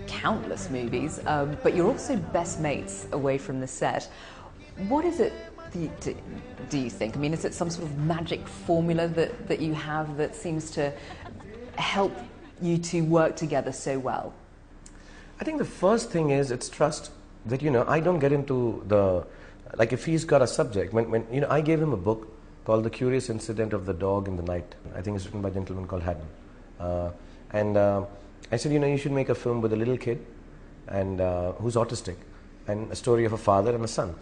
countless movies, but you're also best mates away from the set. What is it, do you think? I mean, is it some sort of magic formula that you have that seems to help you two work together so well? I think the first thing is it's trust. That, you know, I don't get into the, like if he's got a subject, when you know, I gave him a book called The Curious Incident of the Dog in the Night. I think it's written by a gentleman called Haddon. I said, you know, you should make a film with a little kid and who's autistic, and a story of a father and a son.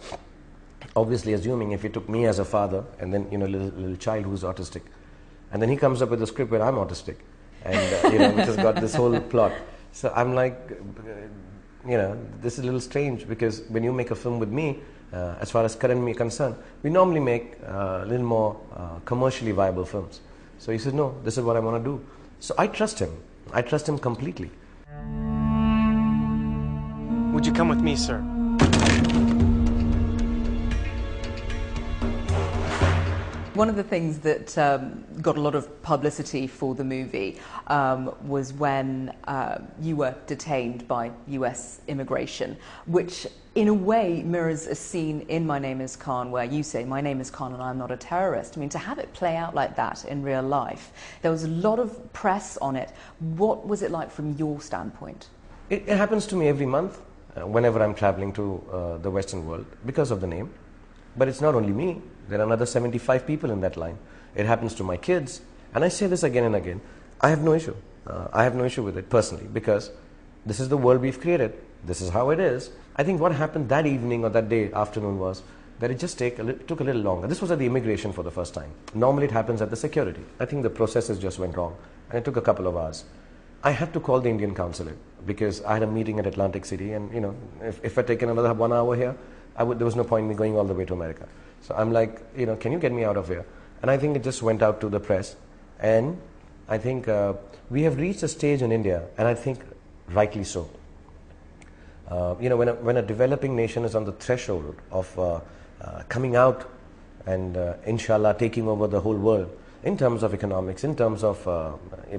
Obviously, assuming if you took me as a father and then, you know, little child who's autistic, and then he comes up with a script where I'm autistic, and you know, which has got this whole plot. So I'm like, you know, this is a little strange, because when you make a film with me, as far as Karan and me are concerned, we normally make a little more commercially viable films. So he said, no, this is what I want to do. So I trust him. I trust him completely. Would you come with me, sir? One of the things that got a lot of publicity for the movie was when you were detained by US immigration, which in a way mirrors a scene in My Name is Khan where you say, my name is Khan and I'm not a terrorist. I mean, to have it play out like that in real life, there was a lot of press on it. What was it like from your standpoint? It happens to me every month whenever I'm traveling to the Western world because of the name. But it's not only me. There are another 75 people in that line. It happens to my kids. And I say this again and again. I have no issue. I have no issue with it personally, because this is the world we've created. This is how it is. I think what happened that evening or that day afternoon was that it just took a little longer. This was at the immigration for the first time. Normally it happens at the security. I think the processes just went wrong. And it took a couple of hours. I had to call the Indian consulate because I had a meeting at Atlantic City, and you know, if I'd taken another 1 hour here, there was no point in me going all the way to America. So I'm like, you know, can you get me out of here? And I think it just went out to the press. And I think we have reached a stage in India, and I think rightly so. You know, when a developing nation is on the threshold of coming out and inshallah taking over the whole world in terms of economics, in terms of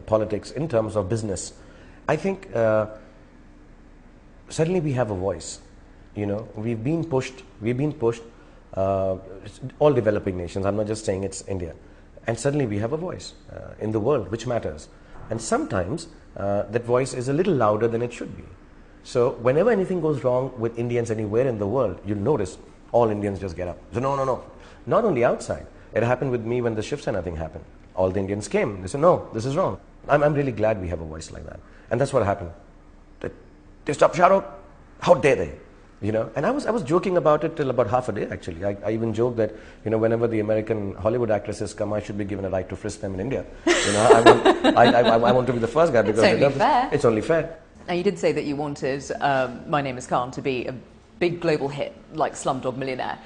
politics, in terms of business, I think suddenly we have a voice. You know, we've been pushed, all developing nations, I'm not just saying it's India, and suddenly we have a voice in the world which matters, and sometimes that voice is a little louder than it should be. So whenever anything goes wrong with Indians anywhere in the world, you'll notice all Indians just get up. So no, not only outside. It happened with me when the Shiv Sena thing happened. All the Indians came, they said, no, this is wrong. I'm really glad we have a voice like that, and that's what happened. They stopped Shah Rukh, how dare they? You know, and I was joking about it till about half a day actually. I even joked that, you know, whenever the American Hollywood actresses come, I should be given a right to frisk them in India. You know, I want to be the first guy because it's only fair. It's only fair. Now, you did say that you wanted My Name is Khan to be a big global hit like Slumdog Millionaire.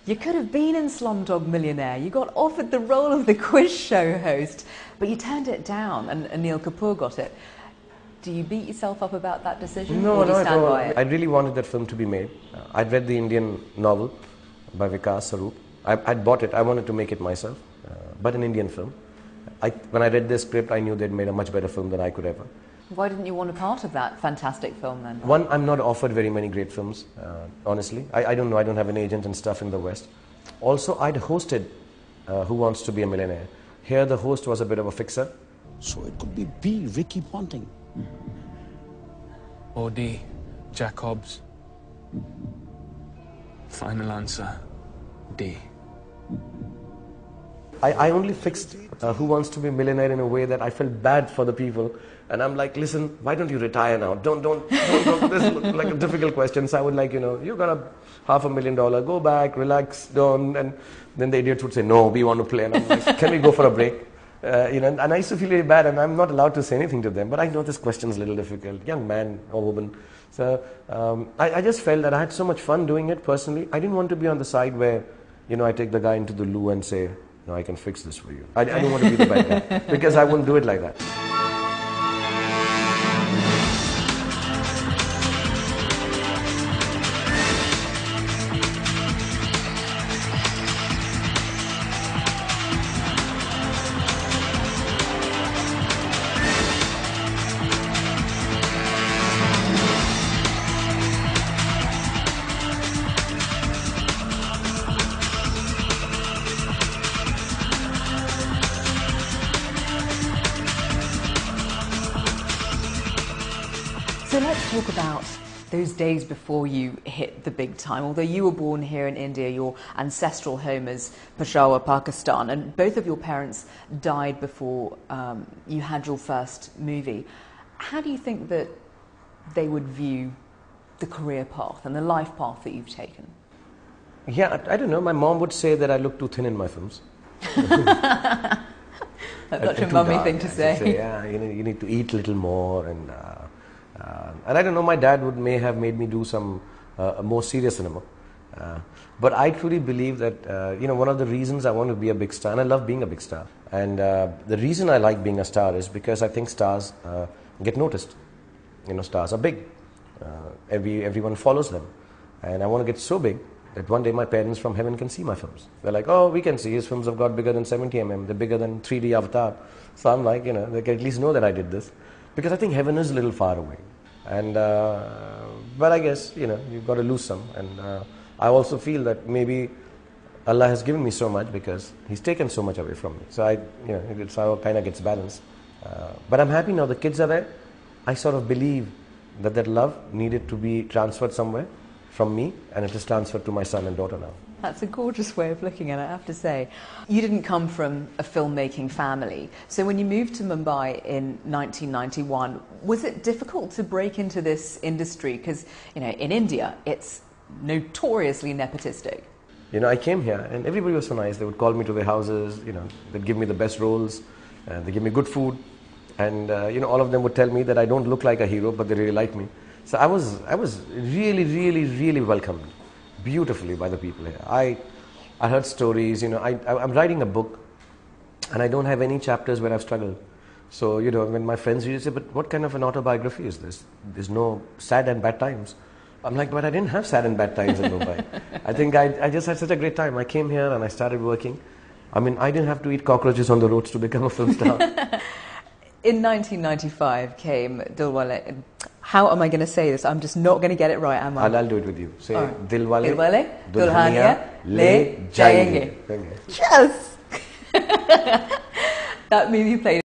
You could have been in Slumdog Millionaire. You got offered the role of the quiz show host, but you turned it down, and Anil Kapoor got it. Do you beat yourself up about that decision? No, or do you stand no. by it? I really wanted that film to be made. I'd read the Indian novel by Shah Rukh. I'd bought it. I wanted to make it myself, but an Indian film. When I read this script, I knew they'd made a much better film than I could ever. Why didn't you want a part of that fantastic film then? One, I'm not offered very many great films, honestly. I don't know. I don't have an agent and stuff in the West. Also, I'd hosted Who Wants to Be a Millionaire. Here, the host was a bit of a fixer. So it could be B, Ricky Ponting. Or D, Jack Hobbs. Final answer, D. I only fixed Who Wants to Be a Millionaire in a way that I felt bad for the people. And I'm like, listen, why don't you retire now? Don't this is like a difficult question. So I would like, you know, you got a $500,000, go back, relax, don't. And then the idiots would say, no, we want to play. And I'm like, can we go for a break? You know, and I used to feel really bad, and I'm not allowed to say anything to them. But I know this question's a little difficult, young man or woman. So I just felt that I had so much fun doing it personally. I didn't want to be on the side where, you know, I take the guy into the loo and say, no, I can fix this for you. I don't want to be the bad guy because I wouldn't do it like that. So let's talk about those days before you hit the big time. Although you were born here in India, your ancestral home is Peshawar, Pakistan, and both of your parents died before you had your first movie. How do you think that they would view the career path and the life path that you've taken? Yeah, I don't know. My mom would say that I look too thin in my films. That's such a mummy thing to say. Yeah, you need to eat a little more, and I don't know. My dad may have made me do some more serious cinema, but I truly believe that one of the reasons I want to be a big star, and I love being a big star, and the reason I like being a star is because I think stars get noticed. Stars are big. Everyone follows them, and I want to get so big that one day my parents from heaven can see my films. They're like, oh, we can see his films have got bigger than 70 mm, they're bigger than 3D Avatar. So I'm like, they can at least know that I did this. Because I think heaven is a little far away. And, but I guess, you've got to lose some. And I also feel that maybe Allah has given me so much because He's taken so much away from me. So it's how it kind of gets balanced. But I'm happy now the kids are there. I sort of believe that love needed to be transferred somewhere from me, and it is transferred to my son and daughter now. That's a gorgeous way of looking at it, I have to say. You didn't come from a filmmaking family, so when you moved to Mumbai in 1991, was it difficult to break into this industry? Because, in India, it's notoriously nepotistic. I came here, and everybody was so nice. They would call me to their houses, they'd give me the best roles, and they give me good food, and, all of them would tell me that I don't look like a hero, but they really like me. So I was really, really, really welcomed beautifully by the people here. I heard stories, I'm writing a book and I don't have any chapters where I've struggled. So, when my friends read it, say, but what kind of an autobiography is this? There's no sad and bad times. I'm like, but I didn't have sad and bad times in Mumbai. I think I just had such a great time. I came here and I started working. I didn't have to eat cockroaches on the roads to become a film star. In 1995 came Dilwale. How am I going to say this? I'm just not going to get it right, am I? I'll do it with you. Say, right. Dilwale, Dulhania Le Jayenge. Okay. Yes! That movie played